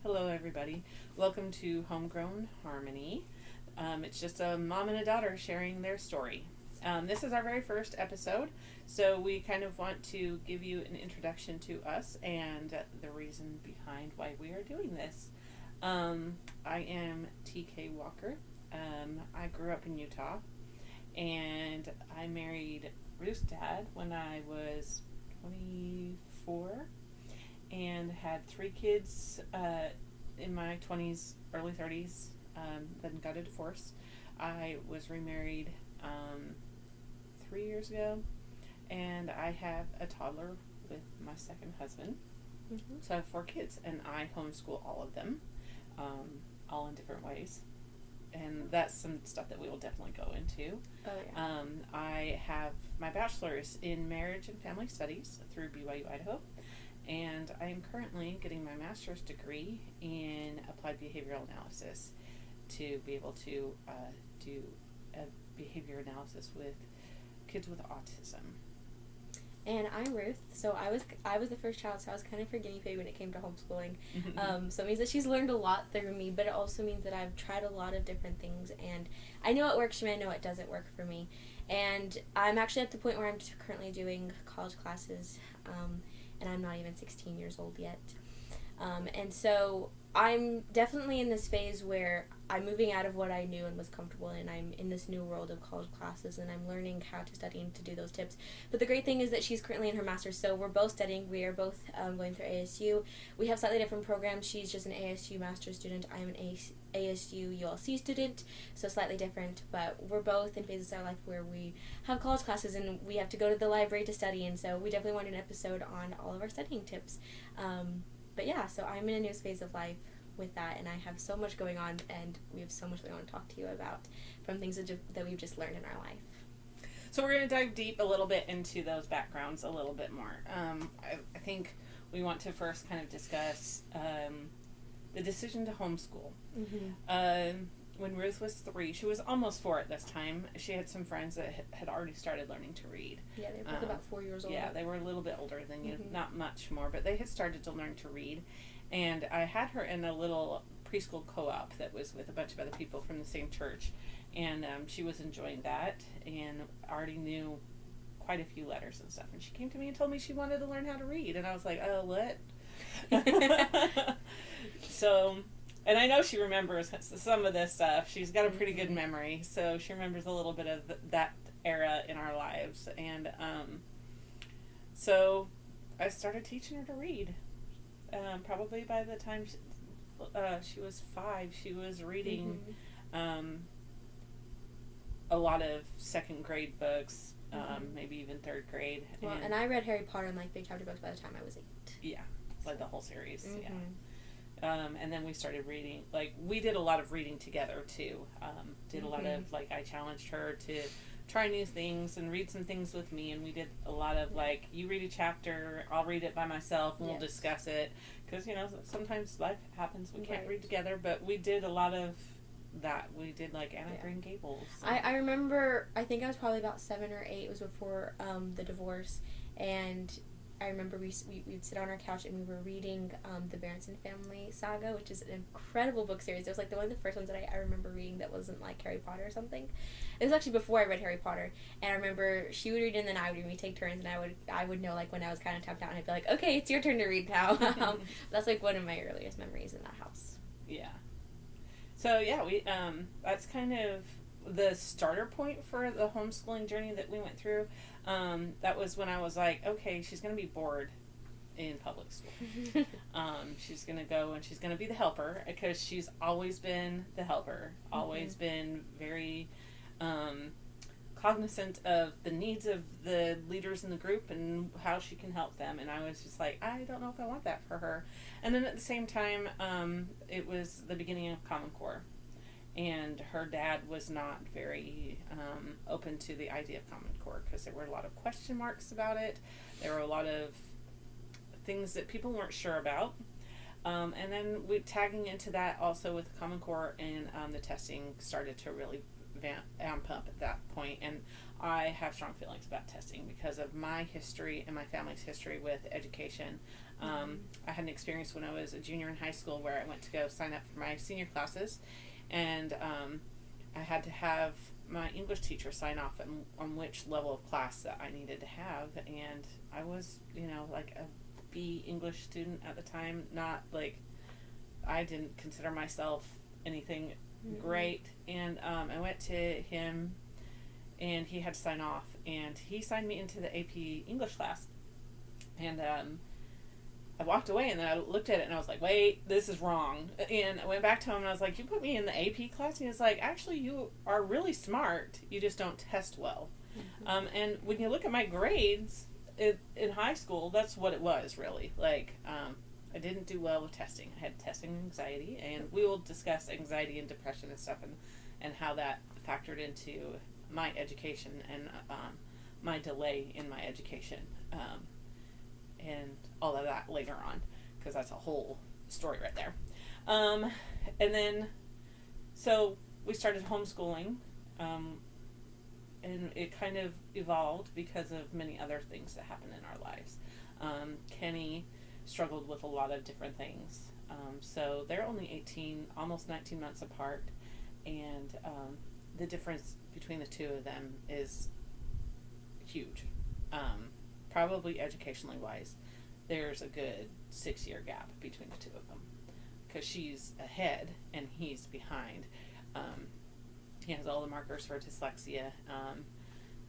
Hello, everybody. Welcome to Homegrown Harmony. It's just a mom and a daughter sharing their story. This is our very first episode, so we kind of want to give you an introduction to us and the reason behind why we are doing this. I am TK Walker. I grew up in Utah, and I married Ruth's dad when I was 24 and had 3 kids in my 20s, early 30s, then got a divorce. I was remarried 3 years ago, and I have a toddler with my second husband. Mm-hmm. So I have 4 kids, and I homeschool all of them, all in different ways. And that's some stuff that we will definitely go into. Oh, yeah. I have my bachelor's in marriage and family studies through BYU, Idaho. And I am currently getting my master's degree in applied behavioral analysis to be able to do a behavior analysis with kids with autism. And I'm Ruth. So I was the first child, so I was kind of her guinea pig when it came to homeschooling. So it means that she's learned a lot through me, but it also means that I've tried a lot of different things, and I know it works for me, I know it doesn't work for me. And I'm actually at the point where I'm currently doing college classes, and I'm not even 16 years old yet. And so I'm definitely in this phase where I'm moving out of what I knew and was comfortable in. I'm in this new world of college classes, and I'm learning how to study and to do those tips. But the great thing is that she's currently in her master's, so we're both studying. We are both going through ASU. We have slightly different programs. She's just an ASU master's student. I'm an ASU ULC student, so slightly different. But we're both in phases of our life where we have college classes, and we have to go to the library to study, and so we definitely want an episode on all of our studying tips. But yeah, so I'm in a new phase of life with that, and I have so much going on, and we have so much that I want to talk to you about from things that we've just learned in our life. So we're going to dive deep a little bit into those backgrounds a little bit more. I think we want to first kind of discuss the decision to homeschool. Mm-hmm. When Ruth was 3, she was almost 4 at this time. She had some friends that had already started learning to read. Yeah, they were both about 4 years old. Yeah, they were a little bit older than you, mm-hmm. Not much more, but they had started to learn to read. And I had her in a little preschool co-op that was with a bunch of other people from the same church. And she was enjoying that and already knew quite a few letters and stuff. And she came to me and told me she wanted to learn how to read. And I was like, oh, what? So... And I know she remembers some of this stuff. She's got a pretty good memory, so she remembers a little bit of that era in our lives. And so I started teaching her to read. Probably by the time she was 5, she was reading a lot of second grade books, maybe even 3rd grade. Well, and I read Harry Potter and like big chapter books by the time I was 8. Yeah, like the whole series. Mm-hmm. Yeah. And then we started reading, like, we did a lot of reading together, too. Did a lot of, like, I challenged her to try new things and read some things with me, and we did a lot of, like, you read a chapter, I'll read it by myself, and we'll discuss it. Because, sometimes life happens, we can't read together, but we did a lot of that. We did, like, Anna Green Gables. I remember, I think I was probably about 7 or 8, it was before the divorce, and... I remember we'd sit on our couch and we were reading the Berenson Family Saga, which is an incredible book series. It was like one of the first ones that I remember reading that wasn't like Harry Potter or something. It was actually before I read Harry Potter, and I remember she would read and then I would read. We'd take turns, and I would know like when I was kind of tapped out, and I'd be like, okay, it's your turn to read now. That's like one of my earliest memories in that house. Yeah. So yeah, we that's kind of the starter point for the homeschooling journey that we went through. That was when I was like, okay, she's going to be bored in public school. She's going to go and she's going to be the helper, because she's always been the helper, always been very cognizant of the needs of the leaders in the group and how she can help them. And I was just like, I don't know if I want that for her. And then at the same time, it was the beginning of Common Core. And her dad was not very open to the idea of Common Core, because there were a lot of question marks about it. There were a lot of things that people weren't sure about. And then tagging into that also with Common Core, and the testing started to really amp up at that point. And I have strong feelings about testing because of my history and my family's history with education. I had an experience when I was a junior in high school where I went to go sign up for my senior classes, and I had to have my English teacher sign off on which level of class that I needed to have, and I was, like a B English student at the time, not like, I didn't consider myself anything great, and I went to him, and he had to sign off, and he signed me into the AP English class, and I walked away, and then I looked at it and I was like, wait, this is wrong. And I went back to him and I was like, you put me in the AP class? And he was like, actually, you are really smart. You just don't test well. And when you look at my grades in high school, that's what it was, really. Like, I didn't do well with testing. I had testing anxiety, and we will discuss anxiety and depression and stuff, and how that factored into my education and my delay in my education. And all of that later on, because that's a whole story right there. And then, so we started homeschooling, and it kind of evolved because of many other things that happened in our lives. Kenny struggled with a lot of different things. So they're only 18, almost 19 months apart, and the difference between the two of them is huge. Probably educationally wise, there's a good 6-year gap between the two of them, because she's ahead and he's behind. He has all the markers for dyslexia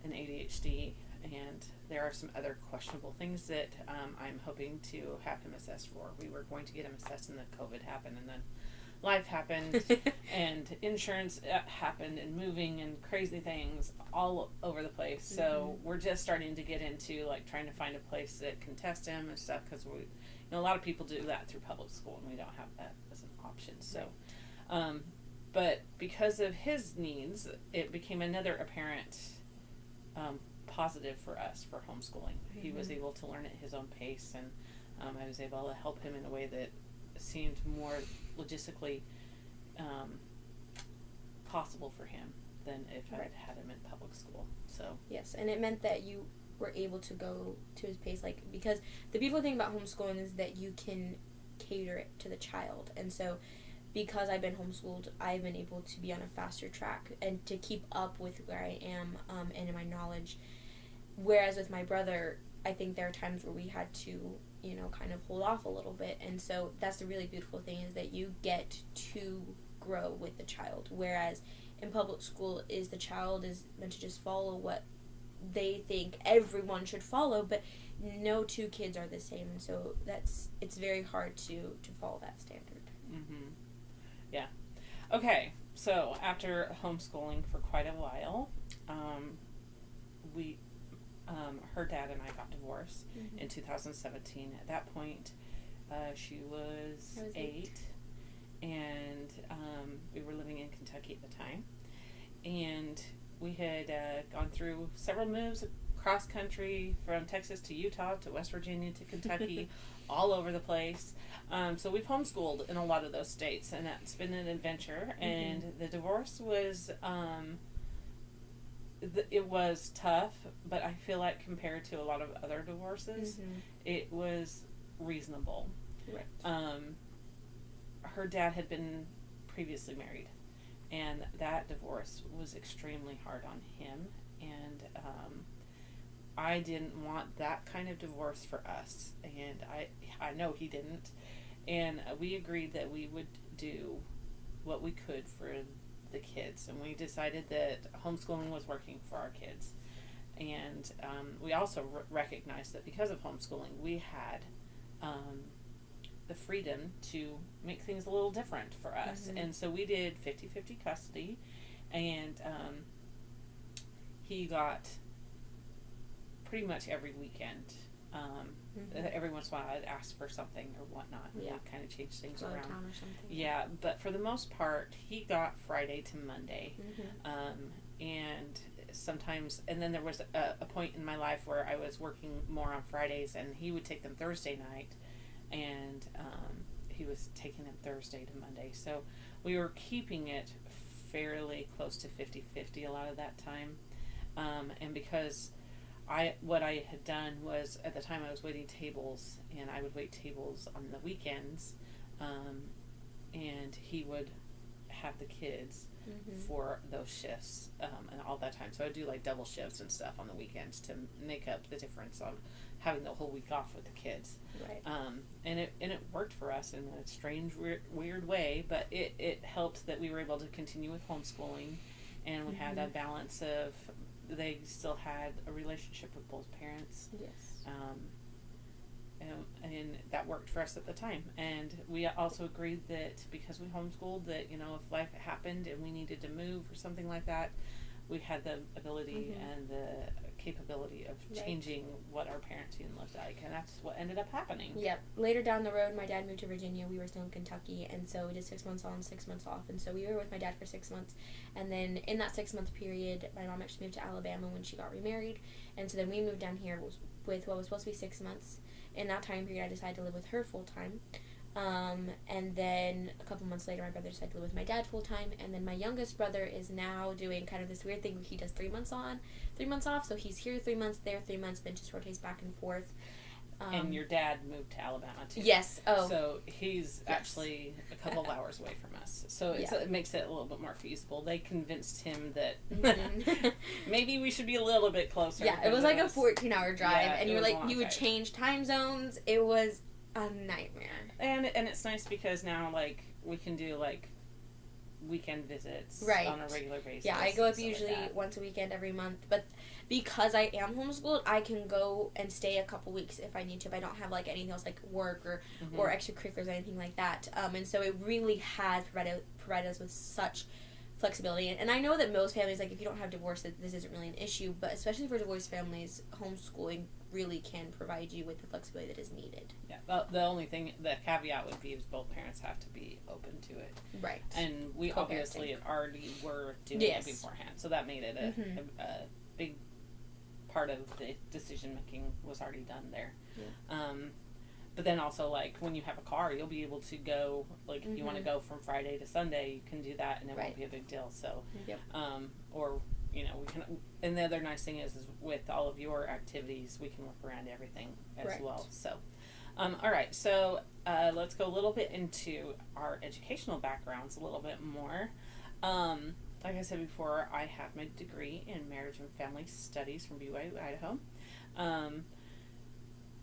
and ADHD, and there are some other questionable things that I'm hoping to have him assessed for. We were going to get him assessed, and then COVID happened, and then life happened, and insurance happened, and moving, and crazy things all over the place. So we're just starting to get into like trying to find a place that can test him and stuff, because we, a lot of people do that through public school, and we don't have that as an option. So, but because of his needs, it became another apparent positive for us for homeschooling. He was able to learn at his own pace, and I was able to help him in a way that seemed more logistically possible for him than if I had had him in public school. So yes, and it meant that you were able to go to his pace, like, because the beautiful thing about homeschooling is that you can cater it to the child. And so because I've been homeschooled, I've been able to be on a faster track and to keep up with where I am and in my knowledge. Whereas with my brother, I think there are times where we had to, kind of hold off a little bit. And so that's the really beautiful thing, is that you get to grow with the child. Whereas in public school, the child is meant to just follow what they think everyone should follow, but no two kids are the same. And so it's very hard to follow that standard. Yeah. Okay, so after homeschooling for quite a while, her dad and I got divorced in 2017. At that point, she was 8, and we were living in Kentucky at the time. And we had gone through several moves across country, from Texas to Utah to West Virginia to Kentucky, all over the place. So we've homeschooled in a lot of those states, and that's been an adventure. And the divorce was... it was tough, but I feel like compared to a lot of other divorces, it was reasonable. Right. Her dad had been previously married, and that divorce was extremely hard on him, and I didn't want that kind of divorce for us, and I know he didn't, and we agreed that we would do what we could for the kids, and we decided that homeschooling was working for our kids. And we also recognized that because of homeschooling, we had the freedom to make things a little different for us. And so we did 50-50 custody, and he got pretty much every weekend. Every once in a while I'd ask for something or whatnot, and we'd kind of change things around. Or something. Yeah, but for the most part, he got Friday to Monday. And sometimes, and then there was a point in my life where I was working more on Fridays, and he would take them Thursday night, and he was taking them Thursday to Monday. So we were keeping it fairly close to 50-50 a lot of that time. And because what I had done was, at the time I was waiting tables, and I would wait tables on the weekends, and he would have the kids for those shifts, and all that time. So I'd do like double shifts and stuff on the weekends to make up the difference of having the whole week off with the kids. Right. And it worked for us in a strange, weird way, but it helped that we were able to continue with homeschooling, and we had a balance of, they still had a relationship with both parents. Yes. And that worked for us at the time. And we also agreed that because we homeschooled, that, you know, if life happened and we needed to move or something like that, we had the ability and the capability of changing what our parenting looked like. And that's what ended up happening. Yep. Later down the road, my dad moved to Virginia. We were still in Kentucky. And so we did 6 months on, 6 months off. And so we were with my dad for 6 months. And then in that 6 month period, my mom actually moved to Alabama when she got remarried. And so then we moved down here with what was supposed to be 6 months. In that time period, I decided to live with her full time. And then a couple months later, my brother decided to live with my dad full time. And then my youngest brother is now doing kind of this weird thing where he does 3 months on, 3 months off. So he's here 3 months, there 3 months, then just rotates back and forth. And your dad moved to Alabama too. Yes. Oh. So he's actually a couple of hours away from us. So it makes it a little bit more feasible. They convinced him that maybe we should be a little bit closer. Yeah, it was like a 14-hour drive, and you would drive. change time zones. It was a nightmare. And it's nice because now, like, we can do like weekend visits on a regular basis. Yeah, I go up usually once a weekend every month, but because I am homeschooled, I can go and stay a couple weeks if I need to, if I don't have like anything else like work or extracurriculars or anything like that. And so it really has provided us with such flexibility. And I know that most families, like, if you don't have divorce, this isn't really an issue, but especially for divorced families, homeschooling really can provide you with the flexibility that is needed. Yeah, the only thing, the caveat would be is both parents have to be open to it. Right. And we obviously already were doing it beforehand, so that made it a big part of the decision making was already done there. Yeah. But then also, like, when you have a car, you'll be able to go, like, if you want to go from Friday to Sunday, you can do that, and it won't be a big deal. So, or, you know, we can, and the other nice thing is with all of your activities, we can work around everything as well. So, all right, so let's go a little bit into our educational backgrounds a little bit more. Like I said before, I have my degree in marriage and family studies from BYU, Idaho.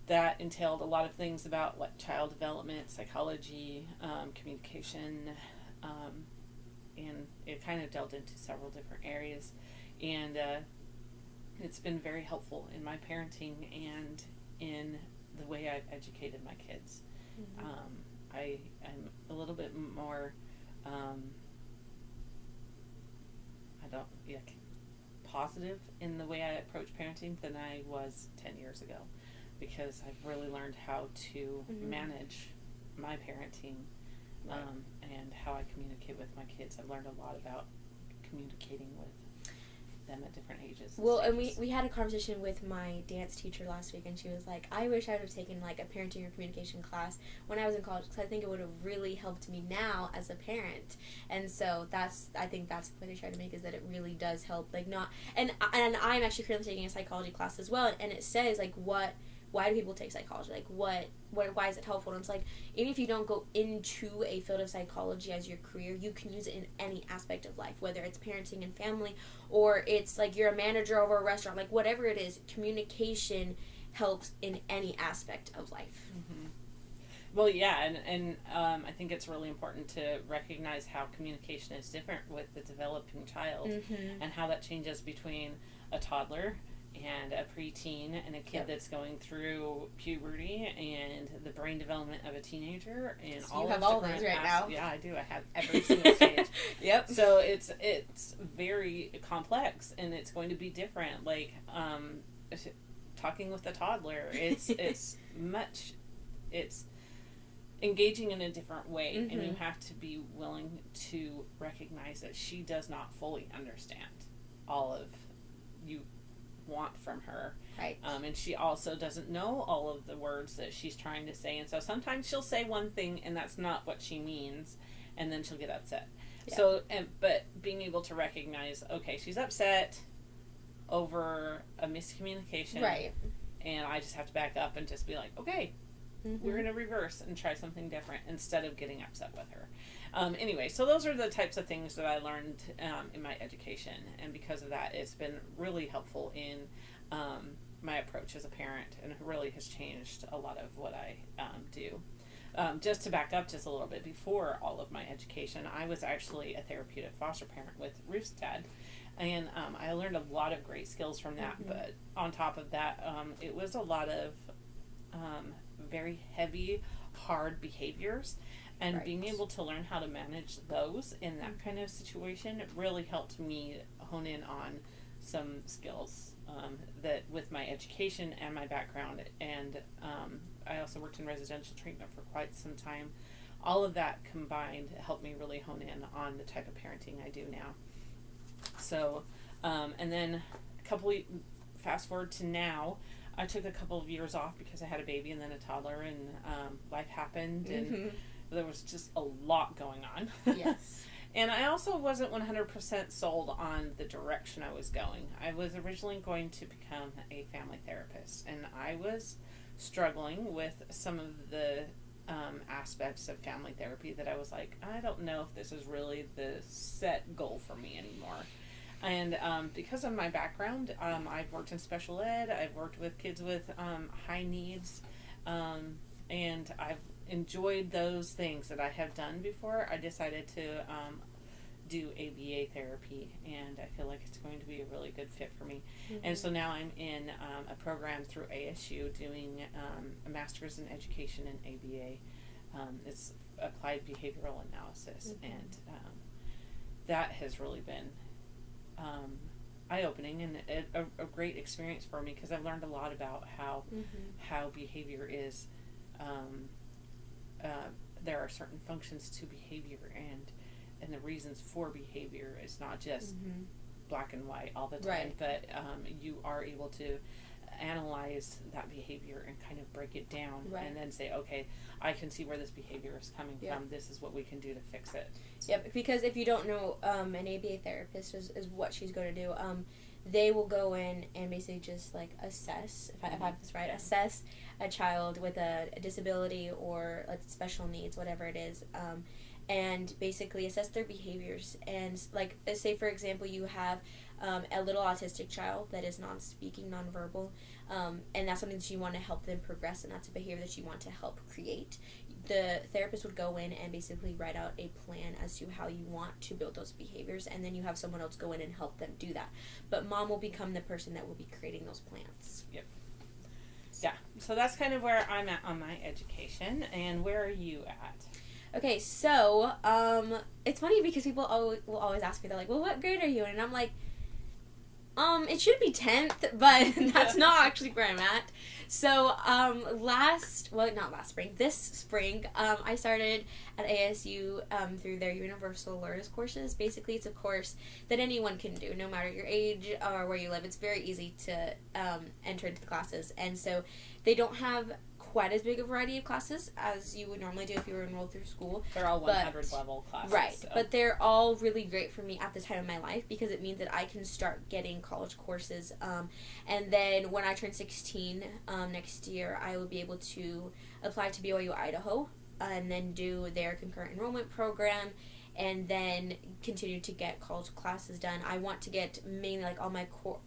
That entailed a lot of things about, like, child development, psychology, communication, and it kind of delved into several different areas. And it's been very helpful in my parenting and in the way I've educated my kids. I'm a little bit more, positive in the way I approach parenting than I was 10 years ago, because I've really learned how to manage my parenting and how I communicate with my kids. I've learned a lot about communicating with them at different ages. Well, and we had a conversation with my dance teacher last week, and she was like, I wish I would have taken, like, a parenting or communication class when I was in college, because I think it would have really helped me now as a parent. And so I think that's the point I try to make, is that it really does help, like, not, and I'm actually currently taking a psychology class as well, and it says, like, why do people take psychology? Like, why is it helpful? And it's like, even if you don't go into a field of psychology as your career, you can use it in any aspect of life, whether it's parenting and family, or it's like you're a manager over a restaurant, like, whatever it is, communication helps in any aspect of life. Well, yeah, and I think it's really important to recognize how communication is different with the developing child, and how that changes between a toddler and a preteen and a kid that's going through puberty and the brain development of a teenager, and so you have all those right now. Yeah, I do. I have every single stage. So it's very complex, and it's going to be different. Like, talking with a toddler, it's engaging in a different way, and you have to be willing to recognize that she does not fully understand all of you want from her, right? And she also doesn't know all of the words that she's trying to say, and so sometimes she'll say one thing and that's not what she means, and then she'll get upset. Yeah. So, but being able to recognize, okay, she's upset over a miscommunication. Right. And I just have to back up and just be like, okay, we're going to reverse and try something different instead of getting upset with her. Anyway, so those are the types of things that I learned in my education. And because of that, it's been really helpful in my approach as a parent, and it really has changed a lot of what I do. Just to back up just a little bit, before all of my education, I was actually a therapeutic foster parent with Ruth's dad. And I learned a lot of great skills from that. But on top of that, it was a lot of very heavy, hard behaviors. And being able to learn how to manage those in that kind of situation, it really helped me hone in on some skills that with my education and my background. And I also worked in residential treatment for quite some time. All of that combined helped me really hone in on the type of parenting I do now. So, and then fast forward to now, I took a couple of years off because I had a baby and then a toddler, and life happened, and there was just a lot going on. Yes. And I also wasn't 100% sold on the direction I was going. I was originally going to become a family therapist, and I was struggling with some of the aspects of family therapy that I was like, I don't know if this is really the set goal for me anymore. And because of my background, I've worked in special ed, I've worked with kids with high needs, and I've enjoyed those things that I have done before. I decided to do ABA therapy, and I feel like it's going to be a really good fit for me. And so now I'm in a program through ASU doing a master's in education in ABA. It's applied behavioral analysis, and that has really been eye-opening and a great experience for me, because I've learned a lot about how behavior is. There are certain functions to behavior, and the reasons for behavior is not just black and white all the time, but you are able to analyze that behavior and kind of break it down, and then say, okay, I can see where this behavior is coming from. This is what we can do to fix it. Yep, because if you don't know, an ABA therapist is what she's going to do. They will go in and basically just like assess, if I have this right, assess a child with a disability or like special needs, whatever it is, and basically assess their behaviors. And like, say for example, you have a little autistic child that is non-speaking, non-verbal, and that's something that you want to help them progress, and that's a behavior that you want to help create. The therapist would go in and basically write out a plan as to how you want to build those behaviors, and then you have someone else go in and help them do that. But mom will become the person that will be creating those plans. Yep. Yeah, so that's kind of where I'm at on my education. And where are you at? Okay, so it's funny because people will always ask me, they're like, well, what grade are you in? And I'm like, it should be 10th, but that's not actually where I'm at. So, this spring, I started at ASU through their Universal Learners courses. Basically, it's a course that anyone can do, no matter your age or where you live. It's very easy to enter into the classes, and so they don't have quite as big a variety of classes as you would normally do if you were enrolled through school. They're all 100 level classes. Right, so. But they're all really great for me at this time of my life, because it means that I can start getting college courses. And then when I turn 16 next year, I will be able to apply to BYU Idaho and then do their concurrent enrollment program, and then continue to get college classes done. I want to get mainly like all my core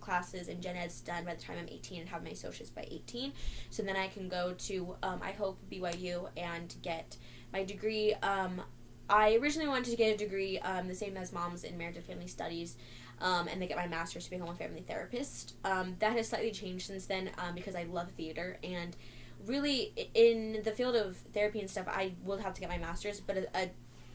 classes and gen eds done by the time I'm 18 and have my associates by 18. So then I can go to, I hope, BYU and get my degree. I originally wanted to get a degree the same as mom's in marriage and family studies, and then get my master's to become a family therapist. That has slightly changed since then because I love theater, and really in the field of therapy and stuff, I will have to get my master's, but a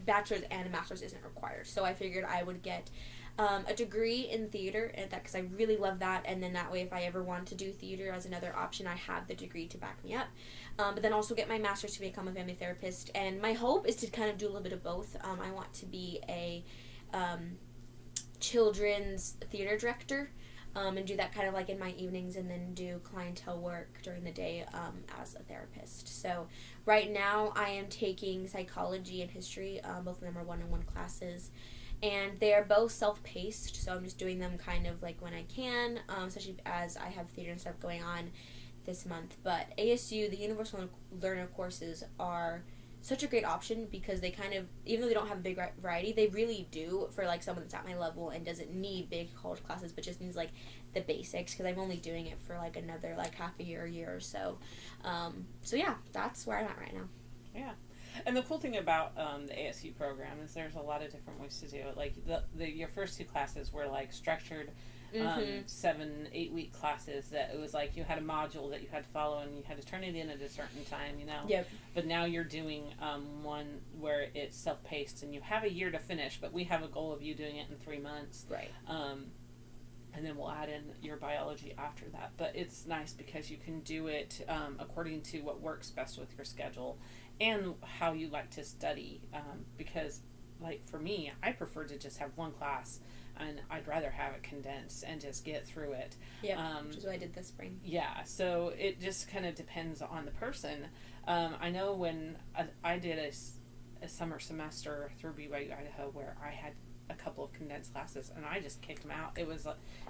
bachelor's and a master's isn't required. So I figured I would get a degree in theater, and that because I really love that, and then that way if I ever want to do theater as another option, I have the degree to back me up. But then also get my master's to become a family therapist, and my hope is to kind of do a little bit of both. I want to be a children's theater director, and do that kind of like in my evenings, and then do clientele work during the day as a therapist. So right now I am taking psychology and history. Both of them are one-on-one classes, and they are both self-paced, so I'm just doing them kind of like when I can, especially as I have theater and stuff going on this month. But ASU, the Universal Learner courses, are such a great option because they kind of, even though they don't have a big variety, they really do for like someone that's at my level and doesn't need big college classes, but just needs like the basics, because I'm only doing it for like another like half a year or so. So yeah, that's where I'm at right now. Yeah. And the cool thing about the ASU program is there's a lot of different ways to do it. Like your first two classes were like structured 7-8 week classes that it was like you had a module that you had to follow and you had to turn it in at a certain time, you know. Yep. But now you're doing one where it's self-paced and you have a year to finish, but we have a goal of you doing it in 3 months. Right. And then we'll add in your biology after that. But it's nice because you can do it according to what works best with your schedule and how you like to study. Because, like, for me, I prefer to just have one class, and I'd rather have it condensed and just get through it. Yeah, which is what I did this spring. Yeah, so it just kind of depends on the person. I know when I did a summer semester through BYU Idaho where I had a couple of condensed classes, and I just kicked them out. It was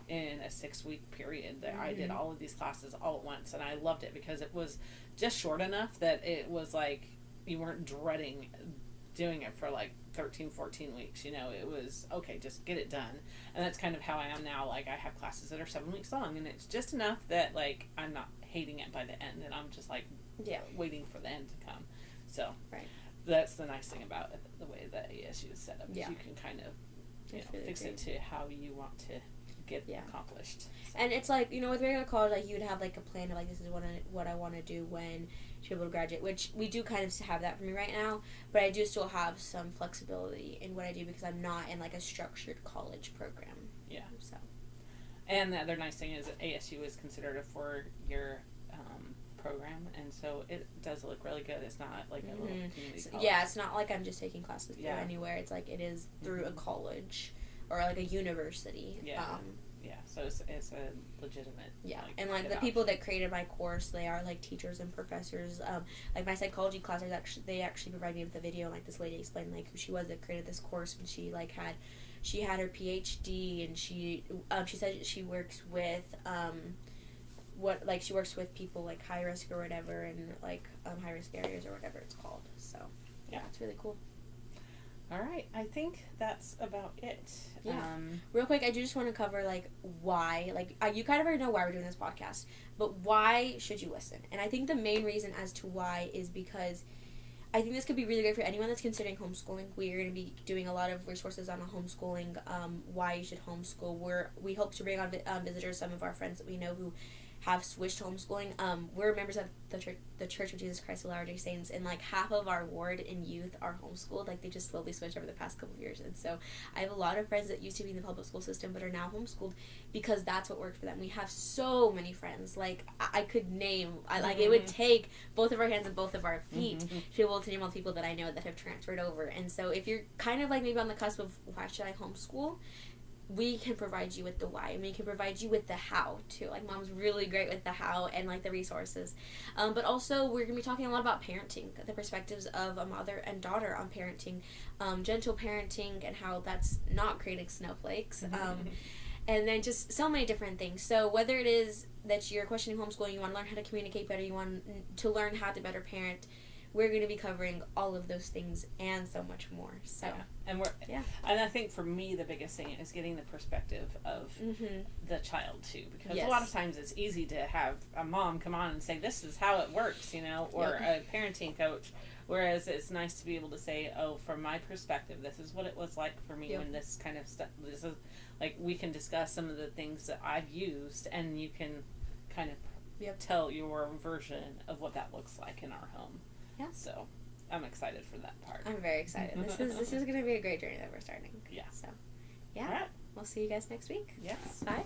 in a 6-week period that I did all of these classes all at once, and I loved it because it was just short enough that it was like you weren't dreading doing it for like 13, 14 weeks, you know. It was, okay, just get it done. And that's kind of how I am now. Like, I have classes that are 7 weeks long, and it's just enough that, like, I'm not hating it by the end, and I'm just, like, waiting for the end to come. So, that's the nice thing about it, the way that ASU is set up. You can kind of, really fix it to how you want to get accomplished. So. And it's like, you know, with regular college, like, you would have, like, a plan of, like, this is what I want to do when to be able to graduate, which we do kind of have that for me right now, but I do still have some flexibility in what I do because I'm not in, like, a structured college program. Yeah. So. And the other nice thing is that ASU is considered a 4-year program, and so it does look really good. It's not like a little community college. Yeah, it's not like I'm just taking classes through anywhere. It's like it is through a college or like a university. So it's a legitimate. Yeah, like, and like the people that created my course, they are like teachers and professors. Like my psychology class, they actually provided me with a video. Like this lady explained like who she was that created this course, and she had her PhD, and she said she works with she works with people like high risk or whatever, and like high risk areas or whatever it's called. So yeah, it's really cool. All right, I think that's about it. Yeah. Real quick, I do just want to cover like why, like you kind of already know why we're doing this podcast, but why should you listen? And I think the main reason as to why is because I think this could be really great for anyone that's considering homeschooling. We're going to be doing a lot of resources on homeschooling, why you should homeschool. We hope to bring on visitors, some of our friends that we know who have switched homeschooling. We're members of the Church of Jesus Christ of Latter-day Saints, and like half of our ward and youth are homeschooled. Like they just slowly switched over the past couple of years, and so I have a lot of friends that used to be in the public school system but are now homeschooled because that's what worked for them. We have so many friends. Like I could name, it would take both of our hands and both of our feet to be able to name all the people that I know that have transferred over. And so if you're kind of like maybe on the cusp of why should I homeschool, we can provide you with the why, and we can provide you with the how too. Like Mom's really great with the how and like the resources, but also we're gonna be talking a lot about parenting, the perspectives of a mother and daughter on parenting, gentle parenting, and how that's not creating snowflakes, and then just so many different things. So whether it is that you're questioning homeschooling, you want to learn how to communicate better, you want to learn how to better parent, we're going to be covering all of those things and so much more. So and I think for me the biggest thing is getting the perspective of the child too, because a lot of times it's easy to have a mom come on and say this is how it works, you know, or a parenting coach, whereas it's nice to be able to say, oh, from my perspective, this is what it was like for me when this kind of stuff. This is like we can discuss some of the things that I've used, and you can kind of tell your version of what that looks like in our home. Yeah. So, I'm excited for that part. I'm very excited. This is going to be a great journey that we're starting. Yeah. So, yeah. All right. We'll see you guys next week. Yes. Bye.